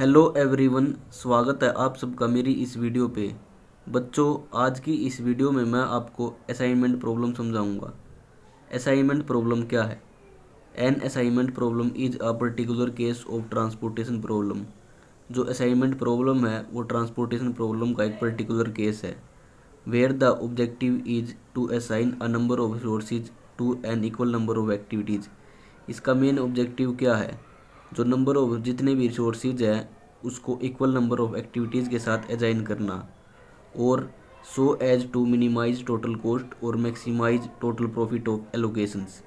Hello everyone, स्वागत है आप सबका मेरी इस वीडियो पे। बच्चों, आज की इस वीडियो में मैं आपको असाइनमेंट प्रॉब्लम समझाऊंगा। असाइनमेंट प्रॉब्लम क्या है? An assignment problem is a particular case of transportation problem. जो असाइनमेंट प्रॉब्लम है वो ट्रांसपोर्टेशन प्रॉब्लम का एक पर्टिकुलर केस है, where the objective is to assign a number of resources to an equal number of activities. इसका main objective क्या है? जो नंबर ऑफ जितने भी रिसोर्सेज हैं उसको इक्वल नंबर ऑफ एक्टिविटीज़ के साथ असाइन करना, और so as to minimize total cost और maximize total profit of allocations.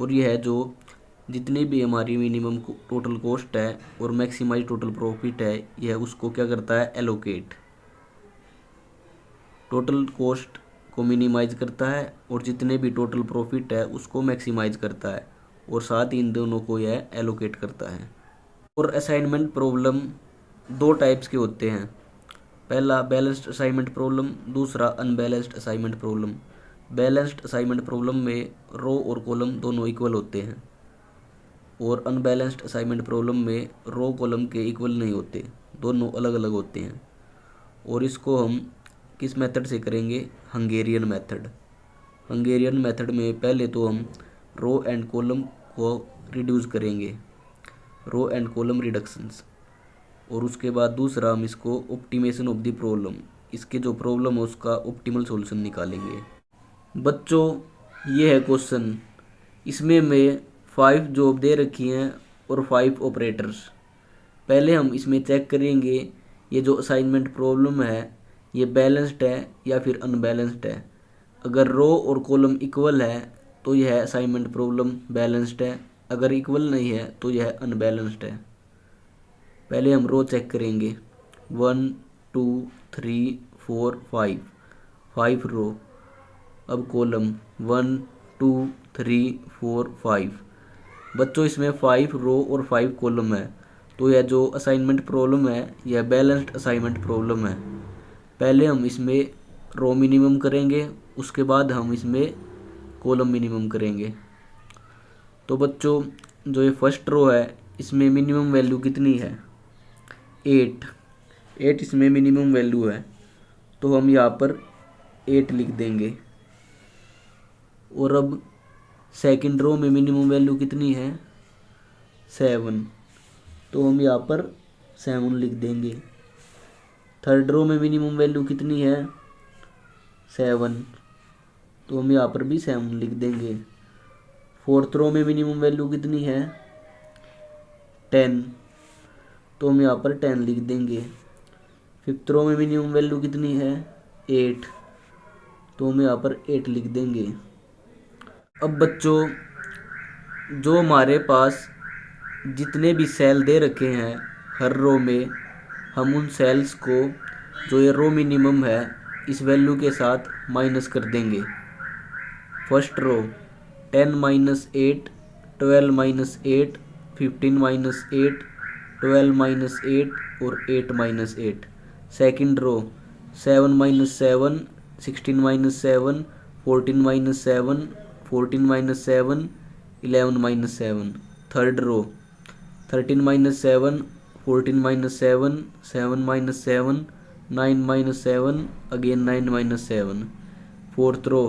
और यह है जो जितनी भी हमारी मिनिमम टोटल कॉस्ट है और मैक्सिमाइज टोटल प्रॉफिट है, यह उसको क्या करता है? एलोकेट। टोटल कॉस्ट को मिनिमाइज करता है और जितने भी टोटल प्रॉफिट है उसको मैक्सिमाइज करता है, और साथ ही इन दोनों को यह एलोकेट करता है। और असाइनमेंट प्रॉब्लम दो टाइप्स के होते हैं। पहला बैलेंस्ड असाइनमेंट प्रॉब्लम, दूसरा unbalanced assignment problem. Balanced assignment problem में रो और कॉलम दोनों इक्वल होते हैं, और अनबैलेंस्ड असाइनमेंट प्रॉब्लम में रो कॉलम के इक्वल नहीं होते, दोनों अलग अलग होते हैं। और इसको हम किस मेथड से करेंगे? Hungarian method. हंगेरियन मेथड में पहले तो हम रो एंड कॉलम को रिड्यूस करेंगे, रो एंड कॉलम रिडक्शंस, और उसके बाद दूसरा हम इसको ऑप्टिमेशन ऑफ द प्रॉब्लम, इसके जो प्रॉब्लम है उसका ऑप्टिमल सॉल्यूशन निकालेंगे। बच्चों, ये है क्वेश्चन। इसमें मैं 5 जॉब दे रखी हैं और 5 ऑपरेटर्स। पहले हम इसमें चेक करेंगे ये जो असाइनमेंट प्रॉब्लम है ये बैलेंस्ड है या फिर अनबैलेंस्ड है। अगर रो और कॉलम इक्वल है तो यह असाइनमेंट प्रॉब्लम बैलेंस्ड है, अगर इक्वल नहीं है तो यह अनबैलेंस्ड है। पहले हम रो चेक करेंगे। 1 2 3 4 5, 5 रो। अब कॉलम 1 2 3 4 5। बच्चों, इसमें 5 रो और 5 कॉलम है, तो यह जो असाइनमेंट प्रॉब्लम है यह बैलेंस्ड असाइनमेंट प्रॉब्लम है। पहले हम इसमें रो मिनिमम करेंगे, उसके बाद हम इसमें कॉलम मिनिमम करेंगे। तो बच्चों, जो ये फर्स्ट रो है इसमें मिनिमम वैल्यू कितनी है? 8। 8 इसमें मिनिमम वैल्यू है, तो हम यहाँ पर 8 लिख देंगे। और अब सेकंड रो में मिनिमम वैल्यू कितनी है? 7, तो हम यहाँ पर 7 लिख देंगे। थर्ड रो में मिनिमम वैल्यू कितनी है? 7, तो हम यहाँ पर भी 7 लिख देंगे। फोर्थ रो में मिनिमम वैल्यू कितनी है? 10, तो हम यहाँ पर 10 लिख देंगे। फिफ्थ रो में मिनिमम वैल्यू कितनी है? 8, तो हम यहाँ पर 8 लिख देंगे। अब बच्चों, जो हमारे पास जितने भी सेल दे रखे हैं हर रो में, हम उन सेल्स को जो ये रो मिनिमम है इस वैल्यू के साथ माइनस कर देंगे। First row 10 minus 8, 12 minus 8, 15 minus 8, 12 minus 8 और 8 minus 8। Second row 7 minus 7, 16 minus 7, 14 minus 7, 14 minus 7, 11 minus 7। Third row 13 minus 7, 14 minus 7, 7 minus 7, 9 minus 7, again 9 minus 7। Fourth row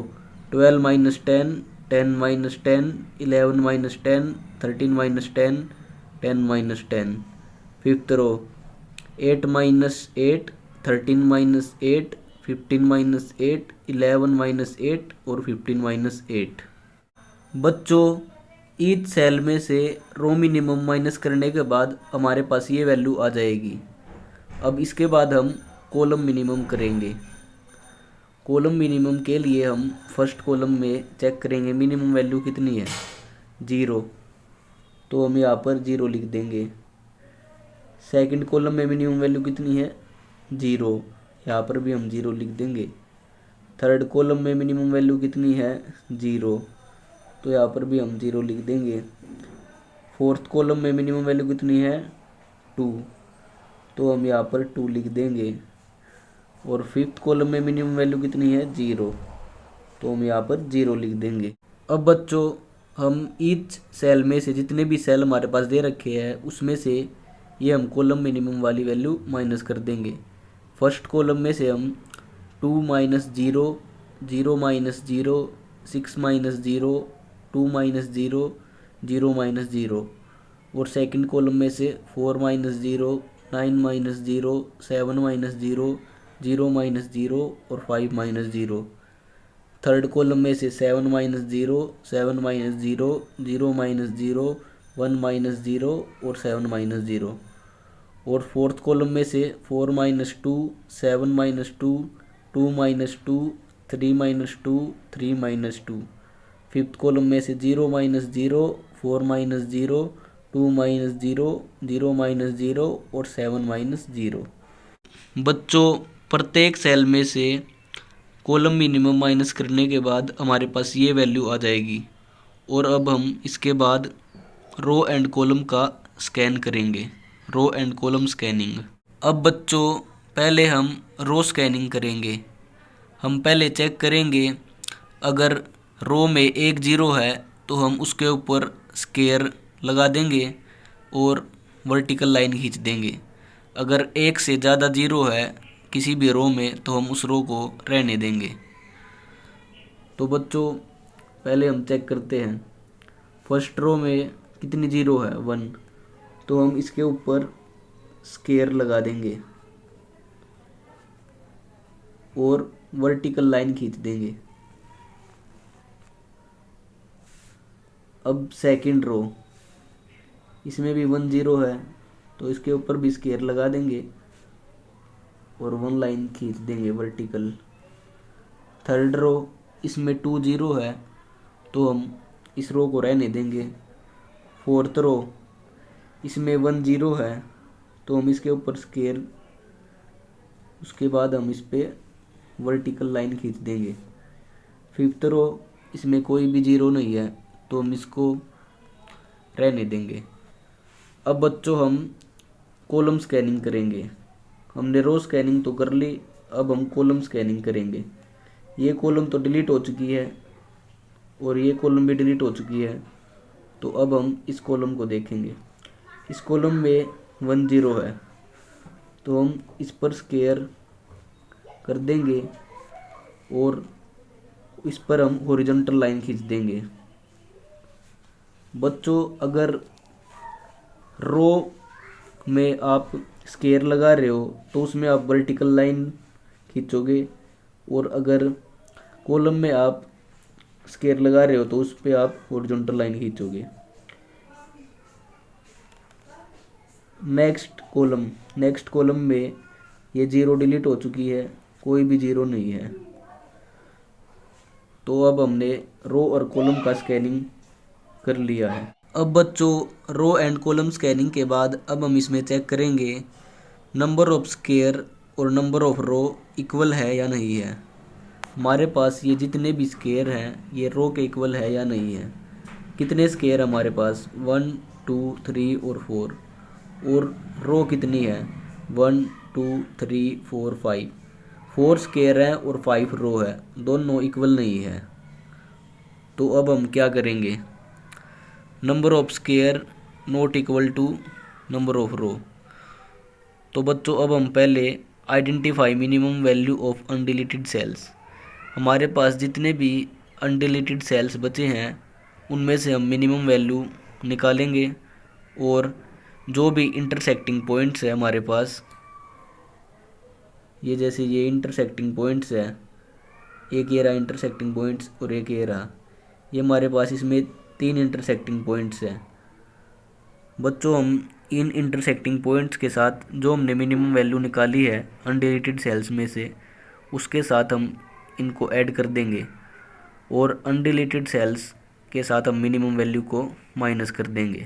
12 minus 10, 10 minus 10, 11 minus 10, 13 minus 10, 10 minus 10। Fifth row 8 minus 8, 13 minus 8, 15 minus 8, 11 minus 8 और 15 minus 8। बच्चों, each cell में से रो minimum minus करने के बाद हमारे पास ये value आ जाएगी। अब इसके बाद हम कॉलम मिनिमम करेंगे। कॉलम मिनिमम के लिए हम फर्स्ट कॉलम में चेक करेंगे मिनिमम वैल्यू कितनी है? 0, तो हम यहाँ पर 0 लिख देंगे। सेकंड कॉलम में मिनिमम वैल्यू कितनी है? 0, यहाँ पर भी हम 0 लिख देंगे। थर्ड कॉलम में मिनिमम वैल्यू कितनी है? 0, तो यहाँ पर भी हम 0 लिख देंगे। फोर्थ कॉलम में मिनिमम वैल्यू कितनी है? 2, तो हम यहाँ पर 2 लिख देंगे। और फिफ्थ कॉलम में मिनिमम वैल्यू कितनी है? 0, तो हम यहाँ पर 0 लिख देंगे। अब बच्चों, हम ईच सेल में से जितने भी सेल हमारे पास दे रखे हैं उसमें से ये हम कॉलम मिनिमम वाली वैल्यू माइनस कर देंगे। फर्स्ट कॉलम में से हम 2 minus 0, 0 minus 0, 6 minus 0, 2 minus 0, 0 minus 0, और सेकंड कॉलम में से 4 माइनस 0, 9 माइनस 0, 7 माइनस 0, 0 माइनस 0 और 5 माइनस 0। थर्ड कॉलम में से 7 माइनस 0, 7 माइनस 0, 0 माइनस 0, 1 माइनस 0 और 7 माइनस 0। और फोर्थ कॉलम में से 4 minus 2, 7 minus 2, 2 minus 2, 3 minus 2, 3 minus 2। Fifth column में से 0 माइनस 0, 4 माइनस 0, 2 माइनस 0, 0 माइनस 0 और 7 माइनस 0। बच्चों, प्रत्येक सेल में से कॉलम मिनिमम माइनस करने के बाद हमारे पास ये वैल्यू आ जाएगी। और अब हम इसके बाद रो एंड कॉलम का स्कैन करेंगे, रो एंड कॉलम स्कैनिंग। अब बच्चों, पहले हम रो स्कैनिंग करेंगे। हम पहले चेक करेंगे, अगर रो में एक जीरो है तो हम उसके ऊपर स्क्वायर लगा देंगे और वर्टिकल लाइन खींच देंगे। अगर एक से ज़्यादा जीरो है किसी भी रो में तो हम उस रो को रहने देंगे। तो बच्चों, पहले हम चेक करते हैं, फर्स्ट रो में कितनी जीरो है, 1, तो हम इसके ऊपर स्क्वायर लगा देंगे और वर्टिकल लाइन खींच देंगे। अब सेकंड रो, इसमें भी 1 जीरो है तो इसके ऊपर भी स्क्वायर लगा देंगे और 1 लाइन खींच देंगे वर्टिकल। थर्ड रो, इसमें 2 जीरो है तो हम इस रो को रहने देंगे। फोर्थ रो, इसमें 1 जीरो है तो हम इसके ऊपर स्क्वायर, उसके बाद हम इस पे वर्टिकल लाइन खींच देंगे। फिफ्थ रो, इसमें कोई भी जीरो नहीं है तो हम इसको रहने देंगे। अब बच्चों, हम कॉलम स्कैनिंग करेंगे। हमने रो स्कैनिंग तो कर ली, अब हम कॉलम स्कैनिंग करेंगे। ये कॉलम तो डिलीट हो चुकी है और ये कॉलम भी डिलीट हो चुकी है, तो अब हम इस कॉलम को देखेंगे। इस कॉलम में 1 जीरो है तो हम इस पर स्क्वायर कर देंगे और इस पर हम हॉरिजॉन्टल लाइन खींच देंगे। बच्चों, अगर रो में आप स्क्वायर लगा रहे हो तो उसमें आप वर्टिकल लाइन खींचोगे, और अगर कॉलम में आप स्क्वायर लगा रहे हो तो उस पर आप हॉरिजॉन्टल लाइन खींचोगे। नेक्स्ट कॉलम में ये जीरो डिलीट हो चुकी है, कोई भी जीरो नहीं है, तो अब हमने रो और कॉलम का स्कैनिंग कर लिया है। अब बच्चों, रो एंड कॉलम स्कैनिंग के बाद अब हम इसमें चेक करेंगे नंबर ऑफ स्क्वायर और नंबर ऑफ रो इक्वल है या नहीं है। हमारे पास ये जितने भी स्क्वायर हैं ये रो के इक्वल है या नहीं है। कितने स्क्वायर हमारे पास, 1, 2, 3 और 4, और रो कितनी है, 1, 2, 3, 4, 5। 4 स्क्वायर है और 5 रो है, दोनों इक्वल नहीं है। तो अब हम क्या करेंगे, number of square not equal to number of row. तो बच्चों, अब हम पहले identify minimum value of undeleted cells. हमारे पास जितने भी अनडिलीटेड सेल्स बचे हैं उनमें से हम मिनिमम वैल्यू निकालेंगे, और जो भी इंटरसेक्टिंग पॉइंट्स है हमारे पास, ये जैसे ये इंटरसेक्टिंग पॉइंट्स है, एक ये रहा इंटरसेक्टिंग पॉइंट्स और एक ये रहा, ये हमारे पास इसमें 3 इंटरसेक्टिंग पॉइंट्स हैं। बच्चों, हम इन इंटरसेक्टिंग पॉइंट्स के साथ जो हमने मिनिमम वैल्यू निकाली है अनडिलीटेड सेल्स में से, उसके साथ हम इनको ऐड कर देंगे और अनडिलीटेड सेल्स के साथ हम मिनिमम वैल्यू को माइनस कर देंगे।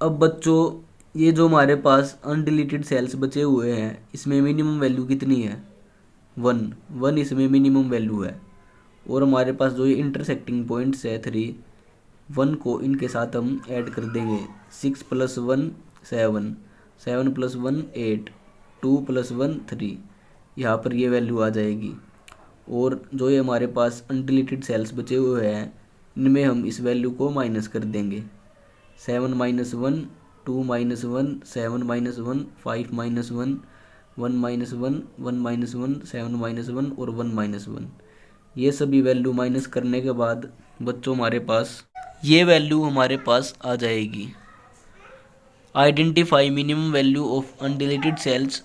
अब बच्चों, ये जो हमारे पास अनडिलीटेड सेल्स बचे हुए हैं इसमें मिनिमम वैल्यू कितनी है, 1 इसमें मिनिमम वैल्यू है, और हमारे पास जो ये इंटरसेक्टिंग पॉइंट्स है 3, 1 को इनके साथ हम ऐड कर देंगे। 6 + 1 7, 7 + 1 8, 2 + 1 3, यहाँ पर ये वैल्यू आ जाएगी। और जो ये हमारे पास अनडिलीटेड सेल्स बचे हुए हैं इनमें हम इस वैल्यू को माइनस कर देंगे। 7 - 1 2 minus 1, 7 minus 1, 5 minus 1, 1 minus 1, 1 minus 1, 7 minus 1 और 1 माइनस 1। ये सभी वैल्यू माइनस करने के बाद बच्चों हमारे पास ये वैल्यू हमारे पास आ जाएगी। Identify minimum value of undeleted cells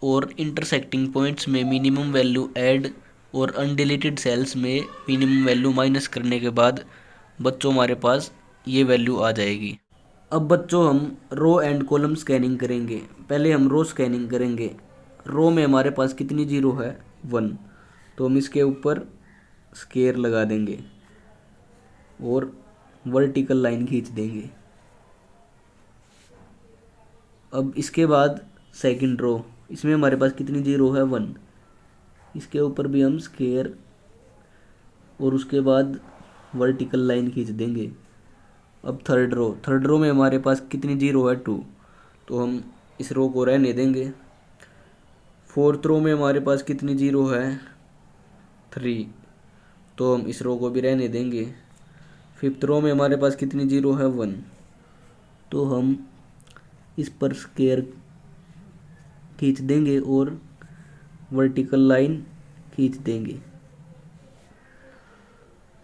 और इंटरसेक्टिंग पॉइंट्स में मिनिमम वैल्यू ऐड और अनडिलीटेड सेल्स में मिनिमम वैल्यू माइनस करने के बाद बच्चों हमारे पास ये वैल्यू आ जाएगी। अब बच्चों हम रो एंड कॉलम स्कैनिंग करेंगे। पहले हम रो स्कैनिंग करेंगे। रो में हमारे पास कितनी जीरो है? 1। तो हम इसके ऊपर स्केयर लगा देंगे और वर्टिकल लाइन खींच देंगे। अब इसके बाद सेकंड रो, इसमें हमारे पास कितनी जीरो है? 1। इसके ऊपर भी हम स्केयर और उसके बाद वर्टिकल लाइन खींच देंगे। अब थर्ड रो में हमारे पास कितनी जीरो है? 2। तो हम इस रो को रहने देंगे। फोर्थ रो में हमारे पास कितनी जीरो है? 3। तो हम इस रो को भी रहने देंगे। फिफ्थ रो में हमारे पास कितनी जीरो है? 1। तो हम इस पर स्केयर खींच देंगे और वर्टिकल लाइन खींच देंगे।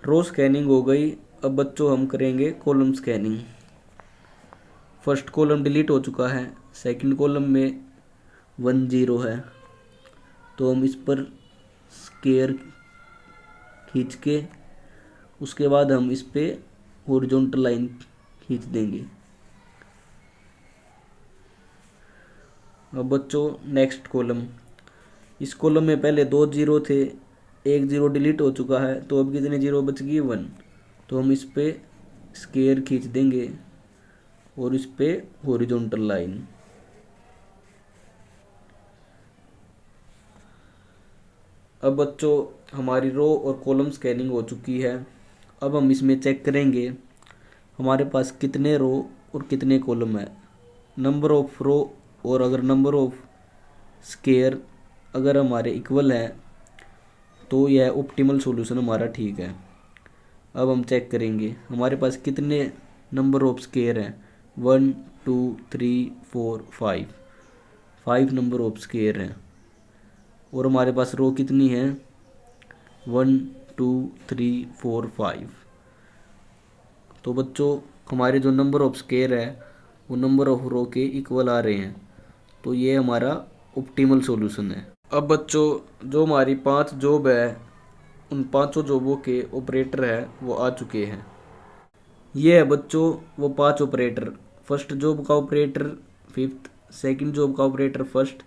रो स्कैनिंग हो गई। अब बच्चों हम करेंगे column scanning. First column delete हो चुका है, सेकंड कॉलम में 1 0 है। तो हम इस पर स्केयर खींच के उसके बाद हम इस पे हॉरिजॉन्टल लाइन खींच देंगे। अब बच्चों नेक्स्ट कॉलम, इस कॉलम में पहले 2 0 थे, 1 0 डिलीट हो चुका है। तो अब कितने जीरो बच गई? 1। तो हम इस पे स्केयर खींच देंगे और इस पे हॉरिजॉन्टल लाइन। अब बच्चों हमारी रो और कॉलम स्कैनिंग हो चुकी है। अब हम इसमें चेक करेंगे हमारे पास कितने रो और कितने कॉलम है। नंबर ऑफ रो और अगर नंबर ऑफ स्केयर अगर हमारे इक्वल है तो यह ऑप्टिमल सॉल्यूशन हमारा ठीक है। अब हम चेक करेंगे हमारे पास कितने नंबर ऑफ स्केयर हैं। 1 2 3 4 5 5 नंबर ऑफ स्केयर हैं। और हमारे पास रो कितनी है? 1 2 3 4 5। तो बच्चों हमारे जो नंबर ऑफ स्केयर है वो नंबर ऑफ रो के इक्वल आ रहे हैं। तो ये हमारा ऑप्टिमल सॉल्यूशन है। अब बच्चों जो हमारी 5 जॉब है उन 5 जॉबों के ऑपरेटर है वो आ चुके हैं। ये है बच्चों वो 5 ऑपरेटर। फर्स्ट जॉब का ऑपरेटर 5th, सेकंड जॉब का ऑपरेटर 1st,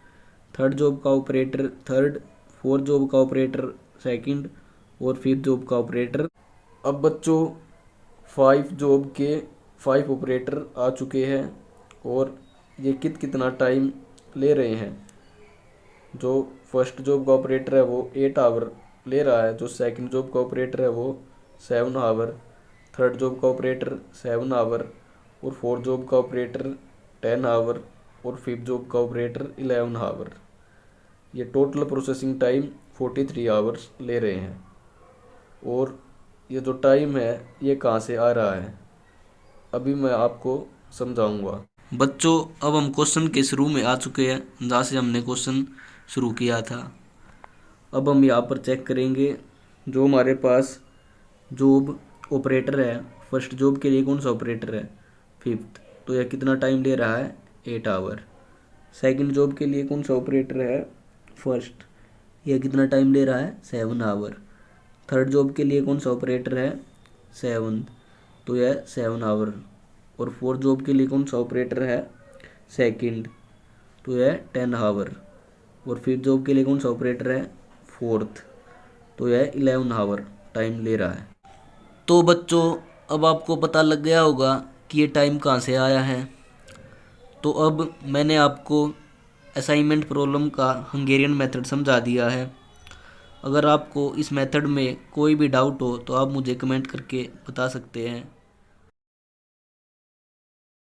थर्ड जॉब का ऑपरेटर 3rd, फोर्थ जॉब का ऑपरेटर 2nd और 5th जॉब का ऑपरेटर। अब बच्चों 5 जॉब के 5 ऑपरेटर आ चुके हैं और ये कितना टाइम ले रहे हैं। जो फर्स्ट जॉब का ऑपरेटर है वो 8 आवर ले रहा है, जो सेकंड जॉब का ऑपरेटर है वो 7 आवर, थर्ड जॉब का ऑपरेटर 7 आवर और फोर्थ जॉब का ऑपरेटर 10 आवर और फिफ्थ जॉब का ऑपरेटर 11 आवर। ये टोटल प्रोसेसिंग टाइम 43 आवर्स ले रहे हैं। और ये जो टाइम है ये कहाँ से आ रहा है अभी मैं आपको समझाऊंगा। बच्चों अब हम क्वेश्चन के शुरू में आ चुके हैं जहाँ से हमने क्वेश्चन शुरू किया था। अब हम यहाँ पर चेक करेंगे जो हमारे पास जॉब ऑपरेटर है। फर्स्ट जॉब के लिए कौन सा ऑपरेटर है? 5th, तो यह कितना टाइम ले रहा है? 8 आवर। सेकंड जॉब के लिए कौन सा ऑपरेटर है? 1st, यह कितना टाइम ले रहा है? 7 आवर। थर्ड जॉब के लिए कौन सा ऑपरेटर है? 7th, तो यह 7 आवर। और फोर्थ जॉब के लिए कौन सा ऑपरेटर है? 2nd, तो यह 10 आवर। और फिफ्थ जॉब के लिए कौन सा ऑपरेटर है? 4th, तो यह 11 आवर टाइम ले रहा है। तो बच्चों अब आपको पता लग गया होगा कि ये टाइम कहाँ से आया है। तो अब मैंने आपको असाइनमेंट प्रॉब्लम का हंगेरियन मेथड समझा दिया है। अगर आपको इस मेथड में कोई भी डाउट हो तो आप मुझे कमेंट करके बता सकते हैं।